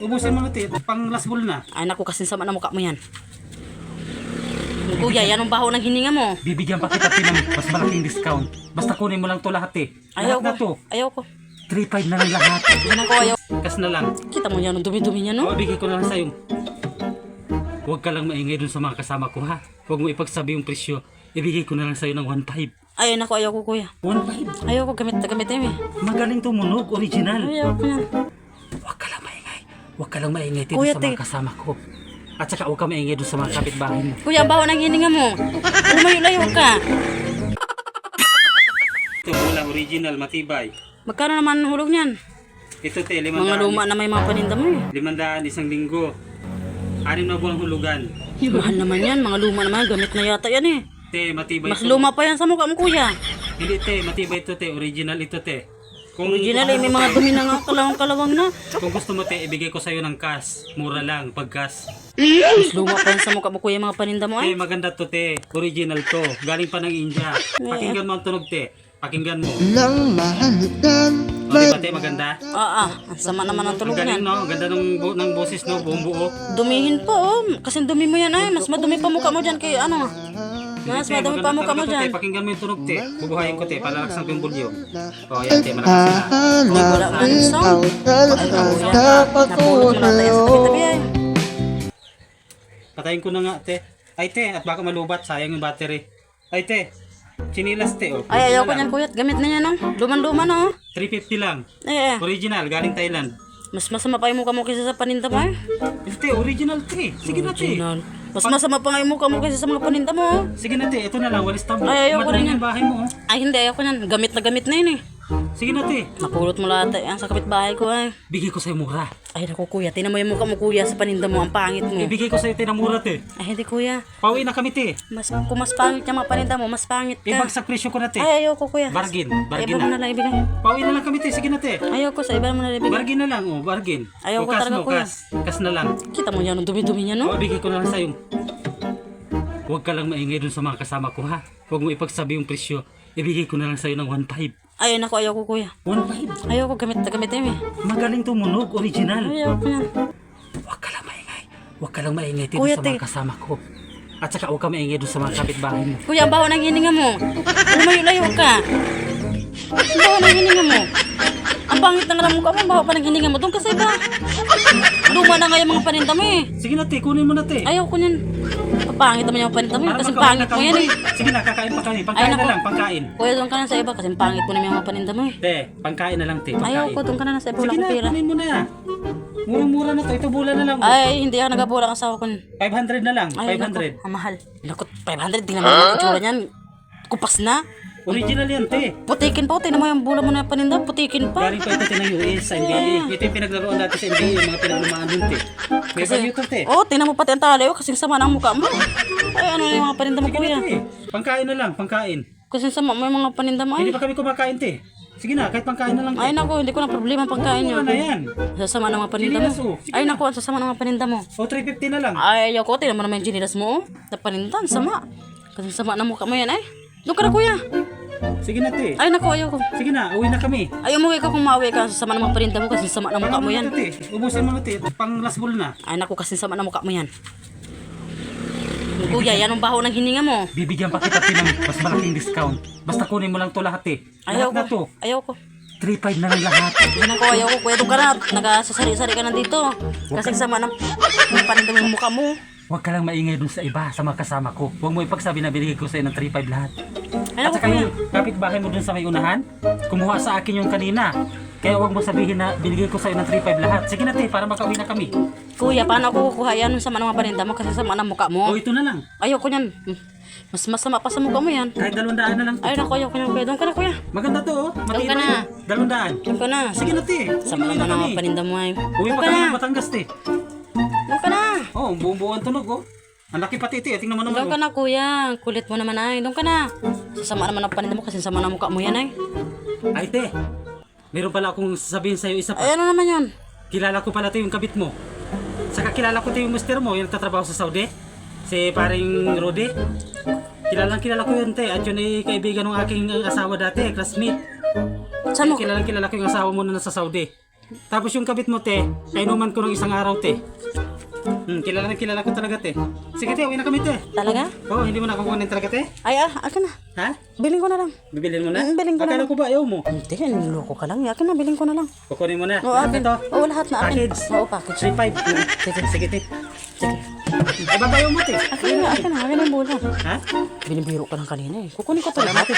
Ubusin mo na te, pang last ball na. Ay naku, kasing sama na mukha mo yan. Kuya, yan ang baho ng hininga mo. Bibigyan pa kita te ng mas malaking discount. Basta kunin mo lang to lahat eh. Ayaw Lahat na to. ko. Ayaw ko. 3.5 na lang lahat. Yan ko, ayaw. Kas na lang. Kita mo yan, ang dumi-dumi niya, no? O, bigay ko na lang sa'yo. Huwag ka lang maingay dun sa mga kasama ko ha. Huwag mo ipagsabi yung presyo. Ibigay ko na lang sa'yo ng 1.5. Ay naku, ayaw ko, kuya. 1.5? Ayaw ko, gamit eh. Magaling tumunog, original. Ayaw ko yan. Huwag ka lang maingay. Huwag ka lang maingay dito Kuya, sa mga kasama ko. At saka huwag ka maingay dun sa mga kapitbahay mo. Kuya, ang baho ng hininga mo. Lumayo-layo ka. Ito mula original, matibay. Magkano naman hulog niyan? Ito te, 500. Mga luma na may mga paninda mo eh. 500 isang linggo. 6 na buwang hulugan. Mahal naman yan, mga luma naman, gamit na yata yan eh. Te, matibay Mas ito. luma pa yan sa mukha mo, kuya. Hindi te, matibay ito te. Original ito te. Original eh, may mga dumi na nga, kalawang-kalawang na. Kung gusto mo te, ibigay ko sa'yo ng cash. Mura lang, pag cash. Mas luma pa yan sa mukha mo, kuya, mga paninda mo Te, ay. maganda to te. Original to. Galing pa ng India. Pakinggan mo ang tunog te. Pakinggan mo. Nang mahalikan O diba te, maganda? Ang sama naman ang Ang tulog galing niyan. no? Ang ganda ng boses no? Buong buo. Dumihin pa oh, kasi dumi mo yan ay. Mas madumi pa mukha mo dyan kay ano. Mas Te, madumi pa maganda mukha mo talaga to, te. dyan. Pakinggan mo yung tunog te. Bubuhayin ko te. Palalaksan ko yung bulyo. O yan te, malakas na. Wala nga yung song. Kautal Ay, ang kuya, dapat napulot mo na tayo sa tabi-tabi ay. Patayin ko na nga te. Ay te, at baka malubat. Sayang yung battery. Ay te, chinilas te oh. Ay, ayaw ko niyan kuya, gamit na yan oh. Luman-luman oh. 350 lang. Eh, Original, galing Thailand. mas masama pa yung mukha mo kaysa sa paninda mo ay. Ito te, original te. Sige na te. Original. Mas masama pa nga yung mukha mo kaysa sa mga paninda mo oh. Sige na te, ito na lang. Walis tabo. Ay, ayaw ko rin yan. yung bahay mo oh. Ay, hindi, ayaw ko niyan. Gamit na yun eh. Sige na te. Napulot mo lahat eh, sa kapitbahay ko ay. Bigay ko sa'yo mura. Ay, naku kuya, tinan mo yung mukha mo kuya sa paninda mo, ang pangit mo. Ibigay ko sa'yo te na mura te. Ay, hindi kuya. Pauwi na kami te. Kung mas pangit yung mga paninda mo, mas pangit ka. Ibagsak presyo ko na te. Ay, ayaw ko kuya. Bargain. Ay, Bargain iba mo na. na lang ibigay. Pauwi na lang kami te. Sige na te. Ayaw ko, sa iba mo na lang ibigay. Bargain na lang oh. Bargain. Ayaw O, ko kas talaga, mo, kuya. Kas na lang. Kita mo yan, ang dumi-dumi niya, no? O, ibigay ko na lang sa'yo. Huwag ka lang maingay dun sa mga kasama ko ha. Huwag mo ipagsabi yung presyo. Ibigay ko na lang sa'yo ng 1.5. Ay, naku, ayaw ko, kuya. 1.5? Ayaw ko, gamit eh. Magaling tumunog, original. Ayaw ko yan. Huwag ka lang maingay. Huwag ka lang maingay dito Kuya, sa mga kasama ko. At saka huwag ka maingay dun sa mga kapitbahay mo. Kuya, ang baho ng hininga mo. Lumayo-layo ka. Ang baho ng hininga mo. Ang pangit ng ramong ka mo, ang baho pa ng hininga mo. Doon kasi ba? Luma na nga yung mga paninda mo eh. Sige na te, kunin mo na te. Ayaw ko yan. Ang pangit naman yung paninda mo eh. Para Kasi magkain pangit na mo kami. yan eh. Sige na, kakain pa kami. Ay, Pangkain na naku. lang, pangkain. Kuya, doon ka na sa iba kasi pangit mo naman yung mga paninda mo eh. Te, pangkain na lang te. Pangkain. Ayaw ko, doon ka na sa iba. Wala Sige akong na, pera. kunin mo na. Murang-mura na to. Ito bulan na lang. oh. Ay, hindi ako nagabula ang asawa ko. 500 na lang. Ay, 500. naku, ang mahal. Naku, 500, tingnan mo yung itsura niyan. Kupas na. Original yan te. Putikin pa, tingnan mo yung bula mo na paninda, putikin pa. Galing pa ito te ng US sa NBA. Ito yung pinaglaruan natin sa NBA. Yung mga pinaglumaan dun te. May value to te. Oh, tingnan mo pati ang tali, oh, kasing sama ng mukha mo. Ay, ano na yung mga paninda mo, Sige kuya? na te. Pangkain na lang, pangkain. Kasing sama mo yung mga paninda mo, Hindi ay. pa kami kumakain te. Sige na, kahit pangkain na lang te. Ay, naku, hindi ko na problema ang pagkain Ano niyo. na yan? Sasama ng mga paninda mo. Ginilas, oh. Sige Ay, na. naku, ang sasama ng mga paninda mo. O 350 na lang. Ay, ayoko, tingnan mo naman yung ginilas mo, oh. Na paninda, ang sama. Kasing sama ng mukha mo yan, ay. Doon ka na, kuya. Sige na te. Ay, naku, ayoko. Sige na, uwi na kami. Ay, umuwi ka kung mauwi ka, sasama ng mga paninda mo, kasing sama ng mukha mo yan. Te. Ubusin mo na te. Pang last ball na. Ay, naku, kasing sama ng mukha mo yan. Kuya, yan ang baho ng hininga mo. Bibigyan pa kita te ng mas malaking discount. Basta kunin mo lang to lahat eh. Ayaw Lahat na to. ko. Ayaw ko. 3.5 na lang lahat. Yan ako, ayaw ko. Kuya, doon ka na. Nagasasari-sari ka na dito. Kasi sama ng paninda mo yung mukha mo. Huwag ka lang maingay dun sa iba, sa mga kasama ko. Huwag mo ipagsabi na binigay ko sa'yo ng 3.5 lahat. Ay, At naku, saka kuya. yung kapitbahay mo dun sa may unahan, kumuha sa akin yung kanina. Kaya huwag mo sabihin na binigay ko sa'yo ng 3.5 lahat. Sige na te, para makauwi na kami. Kuya, paano ako kukuha yan sama ng mga paninda mo kasi sama ng mukha mo? O ito na lang. Ayaw ko yan. Mas masama pa sa mukha mo yan. Kahit 200 na lang to. Ay, naku, ayaw ko yan. Kuya, doon ka na, kuya. Maganda to oh. Doon ka na. 200. Doon ka na. Sige na te. Sama Uwi naman na ng kami. mga paninda mo ay. Uwi Doon pa ka kami na. ng Batangas te. Doon ka na. Oh, buong-buong tunog oh. Ang laki pati te. Tingnan mo naman Doon oh. ka na, kuya. Kulit mo naman ay. Doon ka na. Sasama naman ng paninda mo kasi sama ng mukha mo yan ay. Ay te. Meron pala akong sasabihin sa'yo isa pa. Ay, ano naman yan? Kilala ko pala to yung kabit mo. Saka kilala ko to yung mister mo, yung nagtatrabaho sa Saudi. Si paring Rodi. Kilala ko yun te. At yun ay kaibigan ng aking asawa dati, classmate. Saan mo? Kilala ko yung asawa mo na nasa Saudi. Tapos yung kabit mo, te, kainuman ko ng isang araw, te. Kilala ko talaga, te. Sige, te, uwi na kami, te. Talaga? Oo, hindi mo na kukunin talaga, te. Ay, akin na. Ha? Bilhin ko na lang. Bibilin mo na? Bilhin ko na Akala lang. ko ba ayaw mo? Hindi, niloko ka lang. Akin na, bilhin ko na lang. Kukunin mo na. Oo, Lahat akin. ito. Oo, lahat na akin. Package. Oo, package. 3.5. Sige, Sige, te. sige. Ay, ba't ayaw mo, te? Akin na yung bola. Ha? Binibiro ka lang kanina eh. Kukunin ko to lahat.